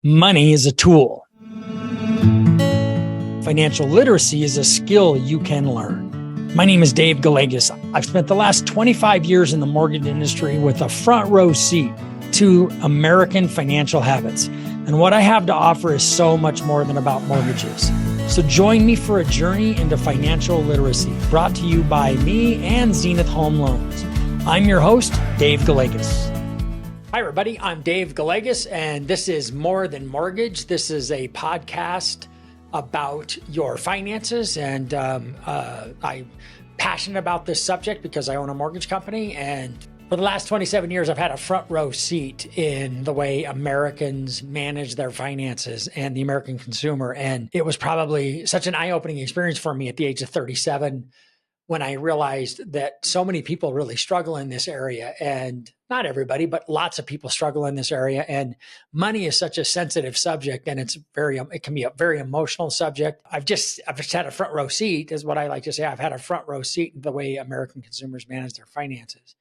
Money is a tool. Financial literacy is a skill you can learn. My name is Dave Gallegos. I've spent the last 25 years in the mortgage industry with a front row seat to American financial habits. And what I have to offer is so much more than about mortgages. So join me for a journey into financial literacy, brought to you by me and Zenith Home Loans. I'm your host, Dave Gallegos. Hi, everybody. I'm Dave Gallegos, and this is More Than Mortgage. This is a podcast about your finances, and I'm passionate about this subject because I own a mortgage company, and for the last 27 years, I've had a front row seat in the way Americans manage their finances and the American consumer, and it was probably such an eye-opening experience for me at the age of 37 when I realized that so many people really struggle in this area, and not everybody, but lots of people struggle in this area. And money is such a sensitive subject, and it can be a very emotional subject. I've just had a front row seat, is what I like to say. I've had a front row seat in the way American consumers manage their finances.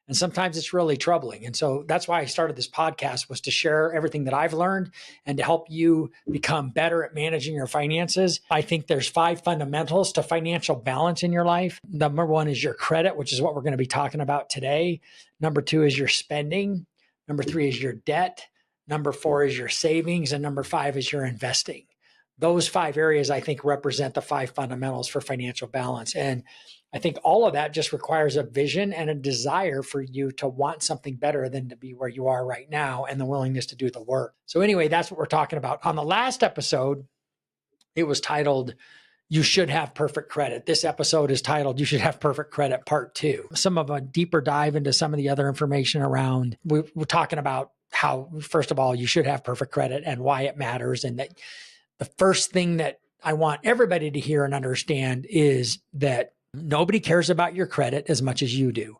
And sometimes it's really troubling. And so that's why I started this podcast, was to share everything that I've learned and to help you become better at managing your finances. I think there's 5 fundamentals to financial balance in your life. Number 1 is your credit, which is what we're going to be talking about today. Number 2 is your spending. Number 3 is your debt. Number 4 is your savings. And number 5 is your investing. Those 5 areas, I think, represent the 5 fundamentals for financial balance. And I think all of that just requires a vision and a desire for you to want something better than to be where you are right now, and the willingness to do the work. So anyway, that's what we're talking about. On the last episode, it was titled, You Should Have Perfect Credit. This episode is titled, You Should Have Perfect Credit Part 2. Some of a deeper dive into some of the other information around, we're talking about how, first of all, you should have perfect credit and why it matters. And that the first thing that I want everybody to hear and understand is that nobody cares about your credit as much as you do.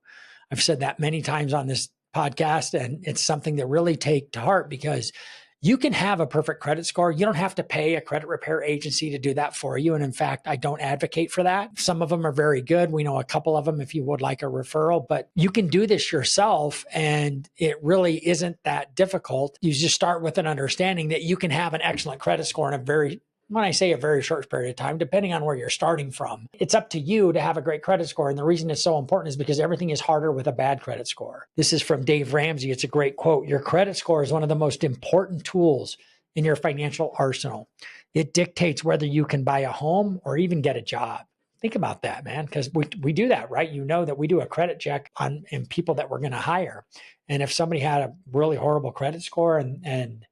I've said that many times on this podcast, and it's something to really take to heart, because you can have a perfect credit score. You don't have to pay a credit repair agency to do that for you. And in fact, I don't advocate for that. Some of them are very good. We know a couple of them if you would like a referral, but you can do this yourself, and it really isn't that difficult. You just start with an understanding that you can have an excellent credit score in when I say a very short period of time, depending on where you're starting from. It's up to you to have a great credit score. And the reason it's so important is because everything is harder with a bad credit score. This is from Dave Ramsey. It's a great quote. Your credit score is one of the most important tools in your financial arsenal. It dictates whether you can buy a home or even get a job. Think about that, man, because we do that, right? You know that we do a credit check in people that we're going to hire. And if somebody had a really horrible credit score and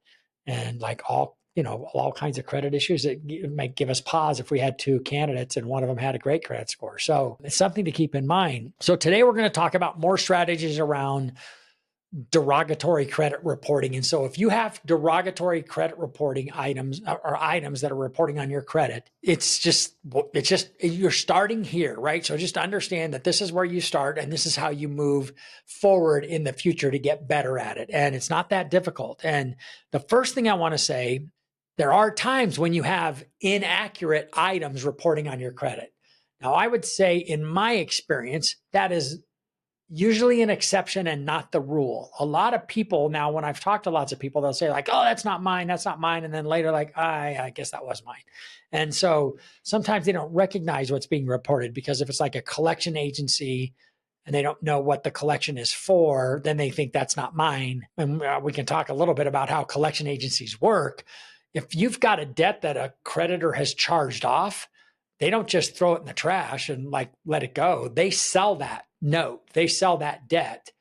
like all kinds of credit issues, it might give us pause if we had 2 candidates and one of them had a great credit score. So it's something to keep in mind. So today we're going to talk about more strategies around derogatory credit reporting. And so if you have derogatory credit reporting items or items that are reporting on your credit, it's just you're starting here, right? So just understand that this is where you start and this is how you move forward in the future to get better at it. And it's not that difficult. And the first thing I want to say, there are times when you have inaccurate items reporting on your credit. Now, I would say in my experience, that is usually an exception and not the rule. A lot of people now, when I've talked to lots of people, they'll say like, oh, that's not mine. That's not mine. And then later, like, I guess that was mine. And so sometimes they don't recognize what's being reported, because if it's like a collection agency and they don't know what the collection is for, then they think that's not mine. And we can talk a little bit about how collection agencies work. If you've got a debt that a creditor has charged off, they don't just throw it in the trash and like let it go. They sell that note, they sell that debt,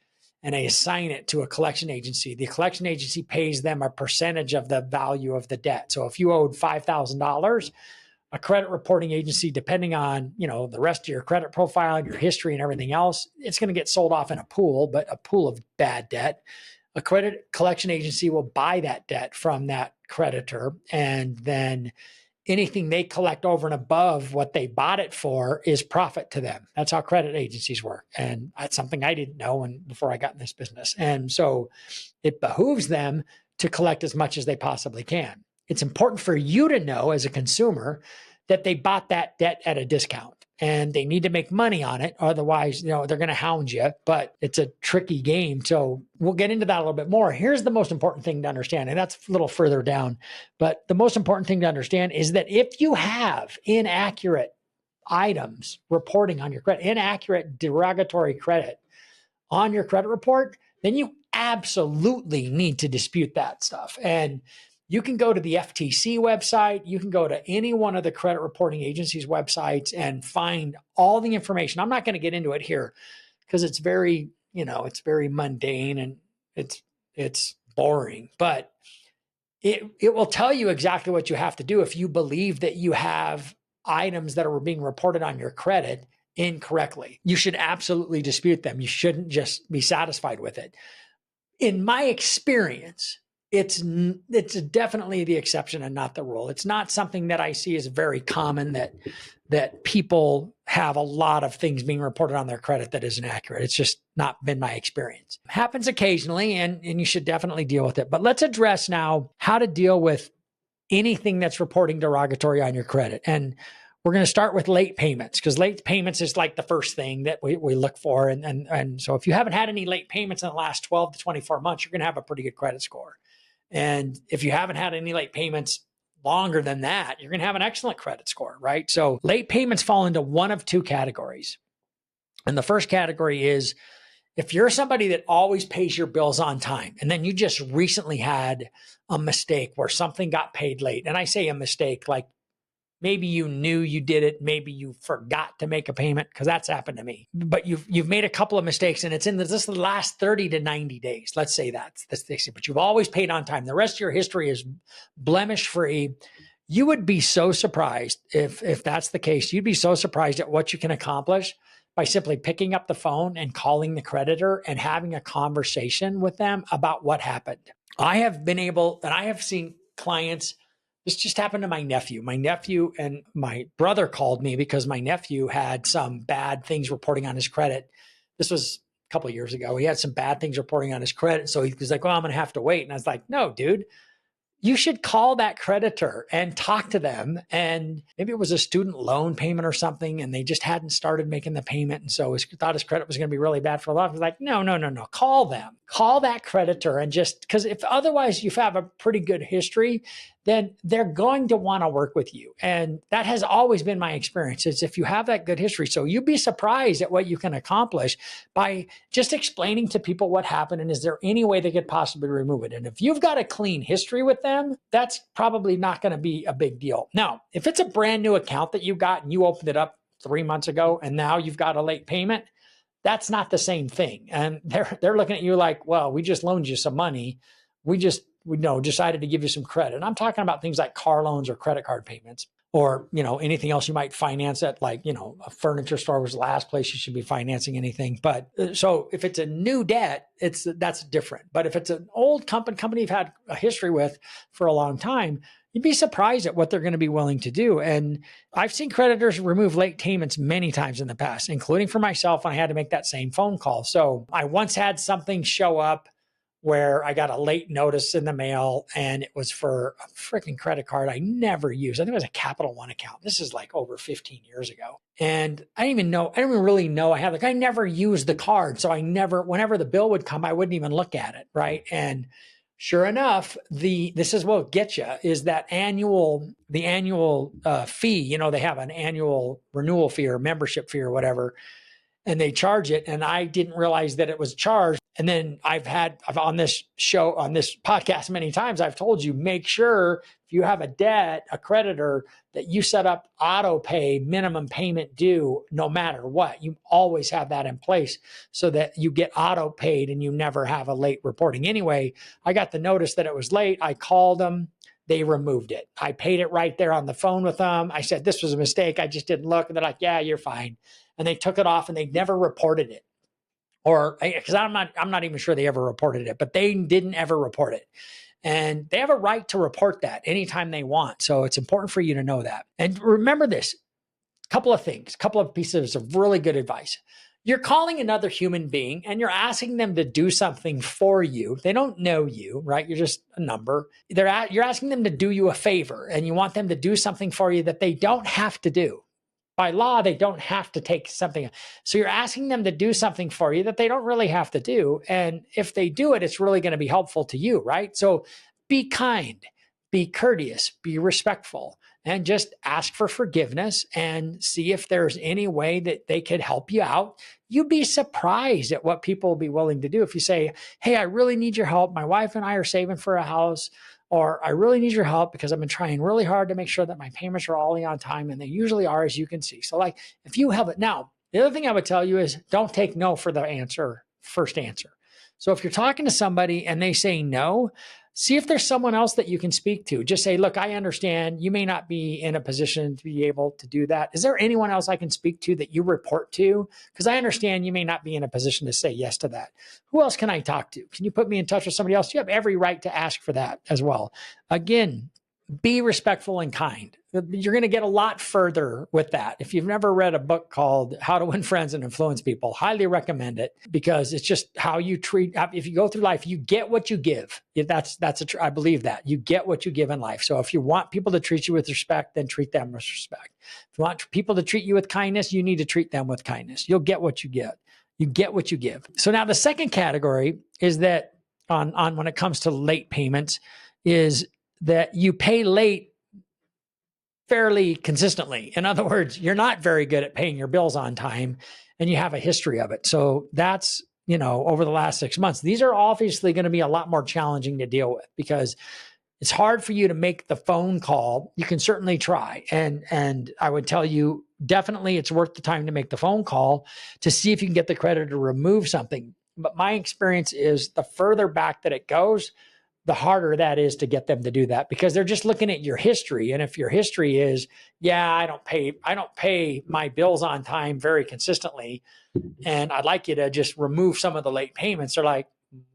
and they assign it to a collection agency. The collection agency pays them a percentage of the value of the debt. So if you owed $5,000, a credit reporting agency, depending on, the rest of your credit profile and your history and everything else, it's going to get sold off in a pool, but a pool of bad debt. A credit collection agency will buy that debt from that creditor, and then anything they collect over and above what they bought it for is profit to them. That's how credit agencies work. And that's something I didn't know before I got in this business. And so it behooves them to collect as much as they possibly can. It's important for you to know as a consumer that they bought that debt at a discount. and they need to make money on it. Otherwise, they're going to hound you, but it's a tricky game. So we'll get into that a little bit more. Here's the most important thing to understand, and that's a little further down, but the most important thing to understand is that if you have inaccurate items reporting on your credit, inaccurate derogatory credit on your credit report, then you absolutely need to dispute that stuff. And you can go to the FTC website. You can go to any one of the credit reporting agencies' websites and find all the information. I'm not going to get into it here because it's very, it's very mundane and it's boring, but it will tell you exactly what you have to do if you believe that you have items that are being reported on your credit incorrectly. You should absolutely dispute them. You shouldn't just be satisfied with it. In my experience, it's definitely the exception and not the rule. It's not something that I see as very common that people have a lot of things being reported on their credit that isn't accurate. It's just not been my experience. It happens occasionally, and you should definitely deal with it. But let's address now how to deal with anything that's reporting derogatory on your credit. And we're going to start with late payments, because late payments is like the first thing that we look for. And so if you haven't had any late payments in the last 12 to 24 months, you're going to have a pretty good credit score. And if you haven't had any late payments longer than that, you're going to have an excellent credit score, right? So late payments fall into one of two categories. And the first category is if you're somebody that always pays your bills on time, and then you just recently had a mistake where something got paid late. And I say a mistake, like maybe you knew you did it. Maybe you forgot to make a payment, because that's happened to me. But you've made a couple of mistakes, and it's in the last 30 to 90 days. Let's say that's it. But you've always paid on time. The rest of your history is blemish free. You would be so surprised if that's the case. You'd be so surprised at what you can accomplish by simply picking up the phone and calling the creditor and having a conversation with them about what happened. I have seen clients. This just happened to my nephew. My nephew and my brother called me because my nephew had some bad things reporting on his credit. This was a couple of years ago. He had some bad things reporting on his credit. So he was like, well, I'm going to have to wait. And I was like, no, dude, you should call that creditor and talk to them. And maybe it was a student loan payment or something, and they just hadn't started making the payment. And so he thought his credit was going to be really bad for a while. He was like, no. Call them. Call that creditor. And just because if otherwise you have a pretty good history, then they're going to want to work with you. And that has always been my experience, is if you have that good history. So you'd be surprised at what you can accomplish by just explaining to people what happened and is there any way they could possibly remove it. And if you've got a clean history with them, that's probably not going to be a big deal. Now, if it's a brand new account that you got and you opened it up 3 months ago and now you've got a late payment, that's not the same thing. And they're looking at you like, well, we just loaned you some money. We decided to give you some credit. And I'm talking about things like car loans or credit card payments, or, anything else you might finance at, like, a furniture store was the last place you should be financing anything. But so if it's a new debt, that's different. But if it's an old company you've had a history with for a long time, you'd be surprised at what they're going to be willing to do. And I've seen creditors remove late payments many times in the past, including for myself when I had to make that same phone call. So I once had something show up where I got a late notice in the mail, and it was for a freaking credit card I never used. I think it was a Capital One account. This is like over 15 years ago. And I didn't even really know I never used the card. So whenever the bill would come, I wouldn't even look at it. Right. And sure enough, this is what gets you is that the annual fee. They have an annual renewal fee or membership fee or whatever, and they charge it. And I didn't realize that it was charged. And then I've on this podcast many times, I've told you, make sure if you have a creditor, that you set up auto pay minimum payment due no matter what. You always have that in place so that you get auto paid and you never have a late reporting. Anyway, I got the notice that it was late. I called them. They removed it. I paid it right there on the phone with them. I said, this was a mistake. I just didn't look. And they're like, yeah, you're fine. And they took it off, and they never reported it. Or because I'm not even sure they ever reported it, but they didn't ever report it. And they have a right to report that anytime they want. So it's important for you to know that. And remember this, couple of pieces of really good advice. You're calling another human being and you're asking them to do something for you. They don't know you, right? You're just a number. You're asking them to do you a favor, and you want them to do something for you that they don't have to do. by law, they don't have to take something. So you're asking them to do something for you that they don't really have to do. And if they do it, it's really going to be helpful to you, right? So be kind, be courteous, be respectful, and just ask for forgiveness and see if there's any way that they could help you out. You'd be surprised at what people will be willing to do. If you say, hey, I really need your help. My wife and I are saving for a house. Or I really need your help because I've been trying really hard to make sure that my payments are all on time, and they usually are, as you can see. So like if you have it now, the other thing I would tell you is don't take no for the first answer. So if you're talking to somebody and they say no, see if there's someone else that you can speak to. Just say, look, I understand you may not be in a position to be able to do that. Is there anyone else I can speak to that you report to? Because I understand you may not be in a position to say yes to that. Who else can I talk to? Can you put me in touch with somebody else? You have every right to ask for that as well. Again, be respectful and kind. You're going to get a lot further with that. If you've never read a book called How to Win Friends and Influence People, highly recommend it because it's just how you treat. If you go through life, you get what you give. I believe that you get what you give in life. So if you want people to treat you with respect, then treat them with respect. If you want people to treat you with kindness, you need to treat them with kindness. You'll get what you get. You get what you give. So now the second category is that on when it comes to late payments is that you pay late fairly consistently. In other words, you're not very good at paying your bills on time and you have a history of it. So that's, over the last 6 months, these are obviously going to be a lot more challenging to deal with because it's hard for you to make the phone call. You can certainly try. And I would tell you, definitely it's worth the time to make the phone call to see if you can get the creditor to remove something. But my experience is the further back that it goes, the harder that is to get them to do that because they're just looking at your history. And if your history is, I don't pay my bills on time very consistently, and I'd like you to just remove some of the late payments, they're like,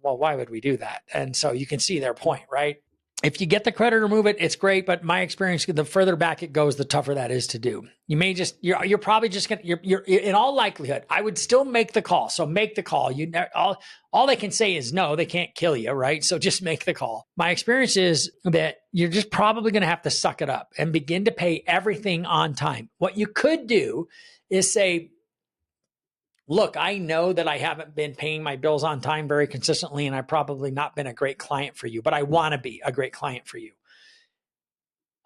well, why would we do that? And so you can see their point, right? If you get the creditor to remove it, it's great. But my experience, the further back it goes, the tougher that is to do. You're probably just going to, you're in all likelihood, I would still make the call. So make the call. All they can say is no, they can't kill you, right? So just make the call. My experience is that you're just probably going to have to suck it up and begin to pay everything on time. What you could do is say, look, I know that I haven't been paying my bills on time very consistently, and I've probably not been a great client for you, but I want to be a great client for you.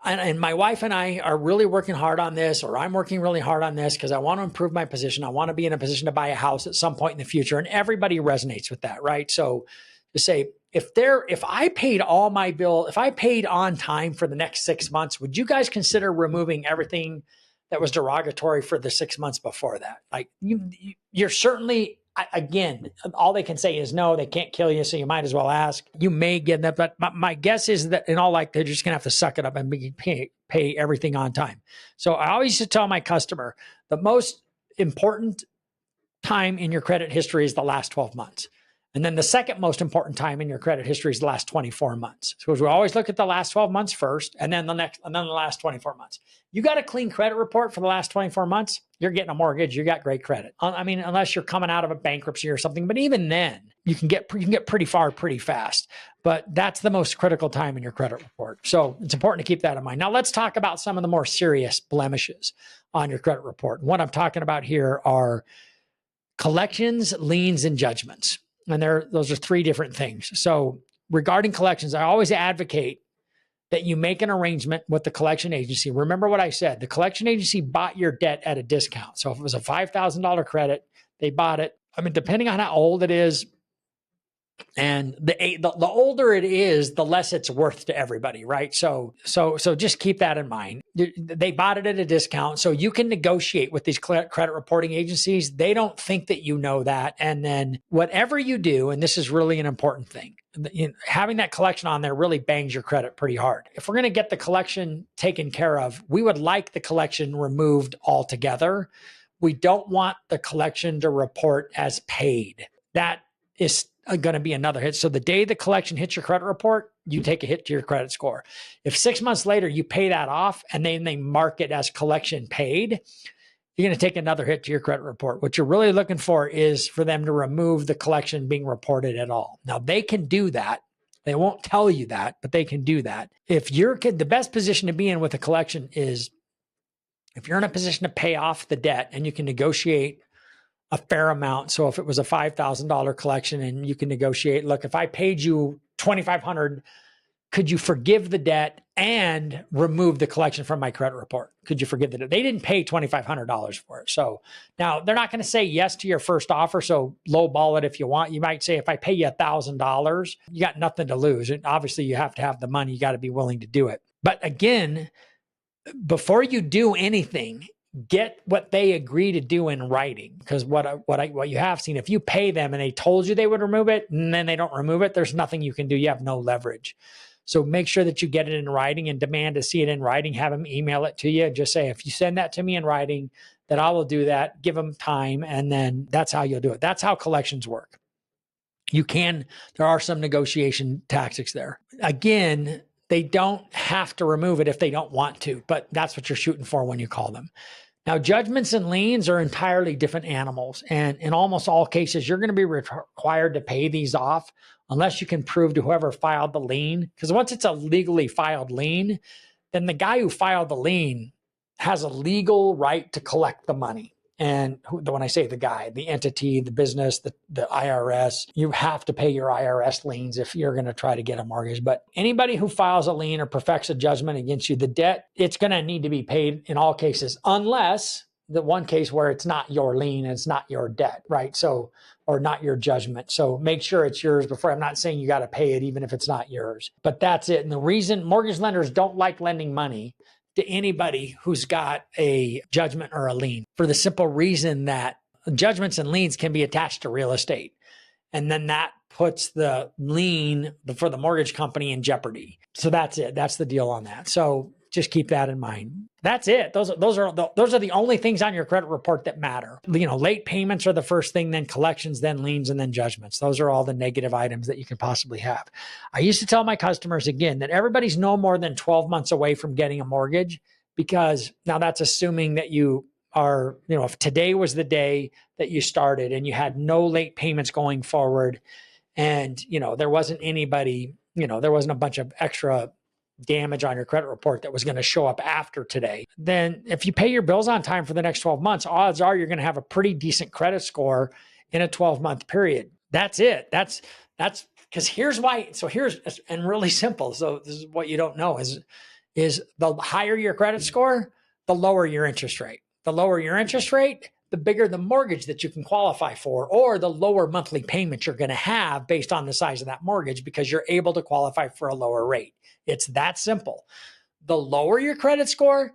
And my wife and I are really working hard on this, or I'm working really hard on this because I want to improve my position. I want to be in a position to buy a house at some point in the future. And everybody resonates with that, right? So to say, if I paid all my bill, if I paid on time for the next 6 months, would you guys consider removing everything that was derogatory for the 6 months before that? Like you're certainly, again, all they can say is no, they can't kill you. So you might as well ask. You may get that, but my guess is that in all likelihood, they're just going to have to suck it up and pay everything on time. So I always used to tell my customer, the most important time in your credit history is the last 12 months. And then the second most important time in your credit history is the last 24 months. So we always look at the last 12 months first, and then the last 24 months. You got a clean credit report for the last 24 months, you're getting a mortgage, you got great credit. I mean, unless you're coming out of a bankruptcy or something, but even then, you can get pretty far pretty fast. But that's the most critical time in your credit report. So it's important to keep that in mind. Now let's talk about some of the more serious blemishes on your credit report. And what I'm talking about here are collections, liens, and judgments. And those are three different things. So regarding collections, I always advocate that you make an arrangement with the collection agency. Remember what I said, the collection agency bought your debt at a discount. So if it was a $5,000 credit, they bought it. I mean, depending on how old it is, and the older it is, the less it's worth to everybody, right? So just keep that in mind. They bought it at a discount, so you can negotiate with these credit reporting agencies. They don't think that you know that, and then whatever you do, and this is really an important thing, having that collection on there really bangs your credit pretty hard. If we're going to get the collection taken care of, we would like the collection removed altogether. We don't want the collection to report as paid. That is going to be another hit. So the day the collection hits your credit report, you take a hit to your credit score. If 6 months later you pay that off and then they mark it as collection paid, you're going to take another hit to your credit report. What you're really looking for is for them to remove the collection being reported at all. Now they can do that. They won't tell you that, but they can do that. If the best position to be in with a collection is If you're in a position to pay off the debt and you can negotiate a fair amount. So if it was a $5,000 collection and you can negotiate, look, if I paid you $2,500, could you forgive the debt and remove the collection from my credit report? Could you forgive the debt? They didn't pay $2,500 for it. So now they're not going to say yes to your first offer. So lowball it if you want. You might say, if I pay you $1,000, you got nothing to lose. And obviously you have to have the money. You got to be willing to do it. But again, before you do anything, get what they agree to do in writing. Because what you have seen, if you pay them and they told you they would remove it and then they don't remove it, there's nothing you can do. You have no leverage. So make sure that you get it in writing and demand to see it in writing. Have them email it to you. Just say, if you send that to me in writing, that I will do that. Give them time, and then that's how you'll do it. That's how collections work. There are some negotiation tactics there. Again, they don't have to remove it if they don't want to, but that's what you're shooting for when you call them. Now, judgments and liens are entirely different animals. And in almost all cases, you're going to be required to pay these off unless you can prove to whoever filed the lien. Because once it's a legally filed lien, then the guy who filed the lien has a legal right to collect the money. And when I say the guy, the entity, the business, the IRS, you have to pay your IRS liens if you're going to try to get a mortgage. But anybody who files a lien or perfects a judgment against you, the debt, it's going to need to be paid in all cases, unless the one case where it's not your lien, it's not your debt, right? So, or not your judgment. So make sure it's yours before. I'm not saying you got to pay it even if it's not yours, but that's it. And the reason mortgage lenders don't like lending money to anybody who's got a judgment or a lien, for the simple reason that judgments and liens can be attached to real estate. And then that puts the lien for the mortgage company in jeopardy. So that's it. That's the deal on that. So just keep that in mind. That's it. Those are the only things on your credit report that matter. Late payments are the first thing, then collections, then liens, and then judgments. Those are all the negative items that you can possibly have. I used to tell my customers again that everybody's no more than 12 months away from getting a mortgage, because now that's assuming that you are, if today was the day that you started and you had no late payments going forward, and, there wasn't anybody, there wasn't a bunch of extra damage on your credit report that was going to show up after today, then if you pay your bills on time for the next 12 months, odds are you're going to have a pretty decent credit score in a 12-month period. That's it. That's because here's why. So and really simple. So this is what you don't know is the higher your credit score, the lower your interest rate. The lower your interest rate, the bigger the mortgage that you can qualify for, or the lower monthly payment you're going to have based on the size of that mortgage, because you're able to qualify for a lower rate. It's that simple. The lower your credit score,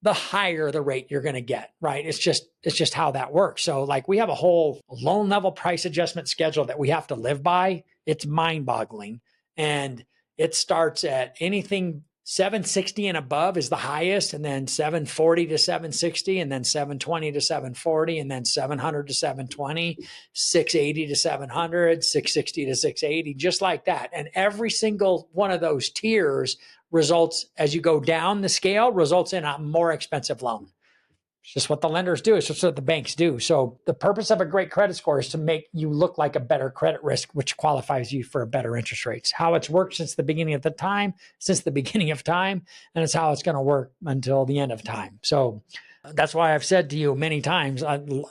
the higher the rate you're going to get, right? It's just how that works. So like we have a whole loan level price adjustment schedule that we have to live by. It's mind boggling. And it starts at anything 760 and above is the highest, and then 740 to 760, and then 720 to 740, and then 700 to 720, 680 to 700, 660 to 680, just like that. And every single one of those tiers results, as you go down the scale, results in a more expensive loan. It's just what the lenders do. It's just what the banks do. So the purpose of a great credit score is to make you look like a better credit risk, which qualifies you for better interest rates. How it's worked since the beginning of time, and it's how it's going to work until the end of time. So that's why I've said to you many times,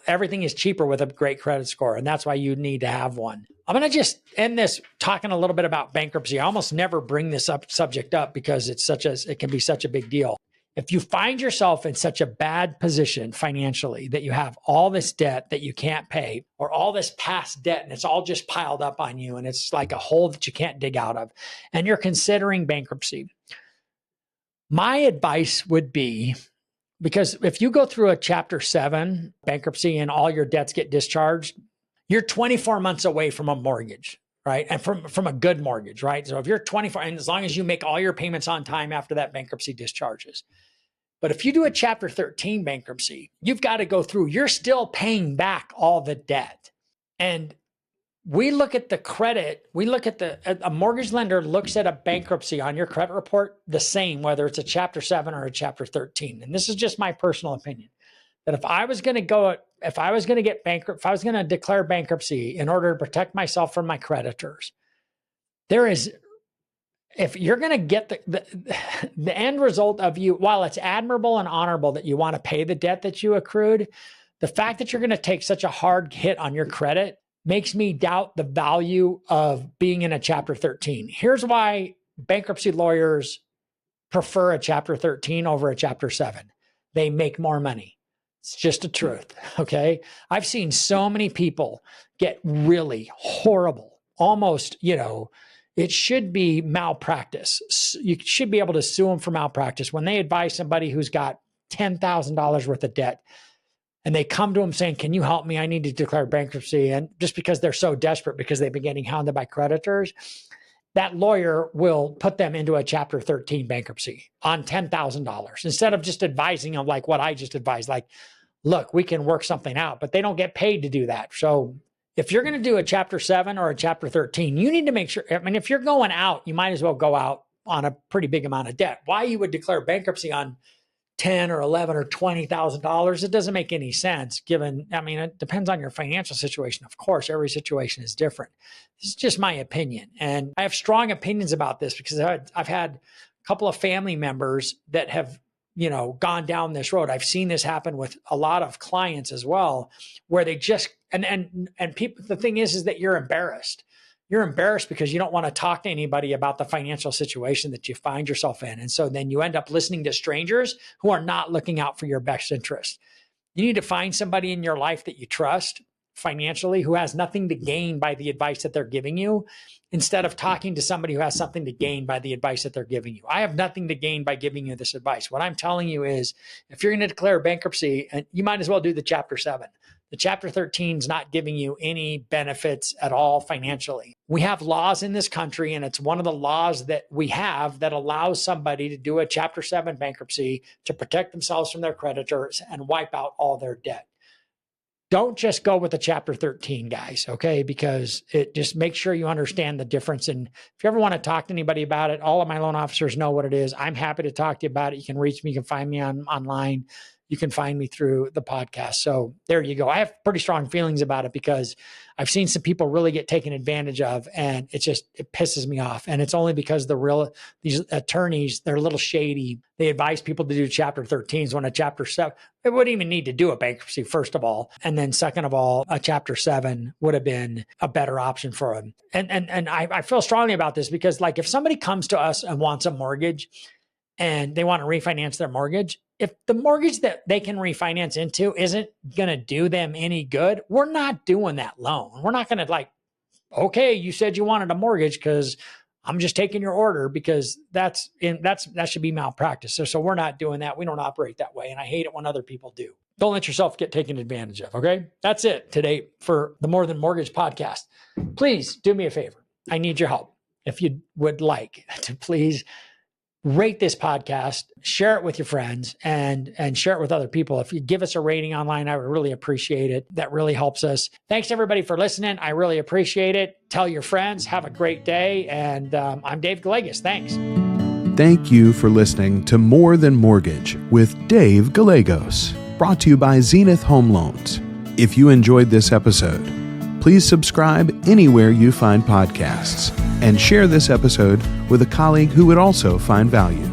everything is cheaper with a great credit score, and that's why you need to have one. I'm going to just end this talking a little bit about bankruptcy. I almost never bring this subject up because it can be such a big deal. If you find yourself in such a bad position financially that you have all this debt that you can't pay, or all this past debt and it's all just piled up on you and it's like a hole that you can't dig out of, and you're considering bankruptcy, my advice would be, because if you go through a Chapter 7 bankruptcy and all your debts get discharged, you're 24 months away from a mortgage, right? And from a good mortgage, right? So if you're 24, and as long as you make all your payments on time after that bankruptcy discharges. But if you do a Chapter 13 bankruptcy, you've got to go through, you're still paying back all the debt. And we look at the credit, a mortgage lender looks at a bankruptcy on your credit report the same, whether it's a Chapter 7 or a Chapter 13. And this is just my personal opinion, that if I was going to declare bankruptcy in order to protect myself from my creditors, there is if you're going to get the end result of you, while it's admirable and honorable that you want to pay the debt that you accrued, the fact that you're going to take such a hard hit on your credit makes me doubt the value of being in a Chapter 13. Here's why bankruptcy lawyers prefer a Chapter 13 over a Chapter 7. They make more money. It's just the truth, okay? I've seen so many people get really horrible, almost, it should be malpractice. You should be able to sue them for malpractice. When they advise somebody who's got $10,000 worth of debt and they come to them saying, can you help me? I need to declare bankruptcy. And just because they're so desperate because they've been getting hounded by creditors, that lawyer will put them into a Chapter 13 bankruptcy on $10,000 instead of just advising them like what I just advised, like, look, we can work something out, but they don't get paid to do that. So if you're going to do a Chapter 7 or a Chapter 13, you need to make sure, if you're going out, you might as well go out on a pretty big amount of debt. Why you would declare bankruptcy on $10,000 or $11,000 or $20,000, it doesn't make any sense given, it depends on your financial situation. Of course, every situation is different. This is just my opinion. And I have strong opinions about this because I've had a couple of family members that have gone down this road. I've seen this happen with a lot of clients as well, where they just, and people, the thing is that you're embarrassed. You're embarrassed because you don't want to talk to anybody about the financial situation that you find yourself in. And so then you end up listening to strangers who are not looking out for your best interest. You need to find somebody in your life that you trust financially who has nothing to gain by the advice that they're giving you, instead of talking to somebody who has something to gain by the advice that they're giving you. I have nothing to gain by giving you this advice. What I'm telling you is, if you're going to declare bankruptcy, you might as well do the Chapter 7. The Chapter 13 is not giving you any benefits at all financially. We have laws in this country, and it's one of the laws that we have that allows somebody to do a Chapter 7 bankruptcy to protect themselves from their creditors and wipe out all their debt. Don't just go with the Chapter 13, guys, okay? Because it just makes sure you understand the difference. And if you ever want to talk to anybody about it, all of my loan officers know what it is. I'm happy to talk to you about it. You can reach me. You can find me online. You can find me through the podcast. So there you go. I have pretty strong feelings about it because I've seen some people really get taken advantage of, and it pisses me off. And it's only because these attorneys, they're a little shady. They advise people to do Chapter 13s when a Chapter 7, they wouldn't even need to do a bankruptcy, first of all. And then second of all, a Chapter 7 would have been a better option for them. And I feel strongly about this because, like, if somebody comes to us and wants a mortgage and they want to refinance their mortgage, if the mortgage that they can refinance into isn't going to do them any good, we're not doing that loan. We're not going to okay, you said you wanted a mortgage because I'm just taking your order, because that should be malpractice. So we're not doing that. We don't operate that way. And I hate it when other people do. Don't let yourself get taken advantage of. Okay. That's it today for the More Than Mortgage podcast. Please do me a favor. I need your help. If you would like to please rate this podcast, share it with your friends, and share it with other people. If you give us a rating online, I would really appreciate it. That really helps us. Thanks everybody for listening. I really appreciate it. Tell your friends. Have a great day. And I'm Dave Gallegos. Thanks. Thank you for listening to More Than Mortgage with Dave Gallegos, brought to you by Zenith Home Loans. If you enjoyed this episode, please subscribe anywhere you find podcasts and share this episode with a colleague who would also find value.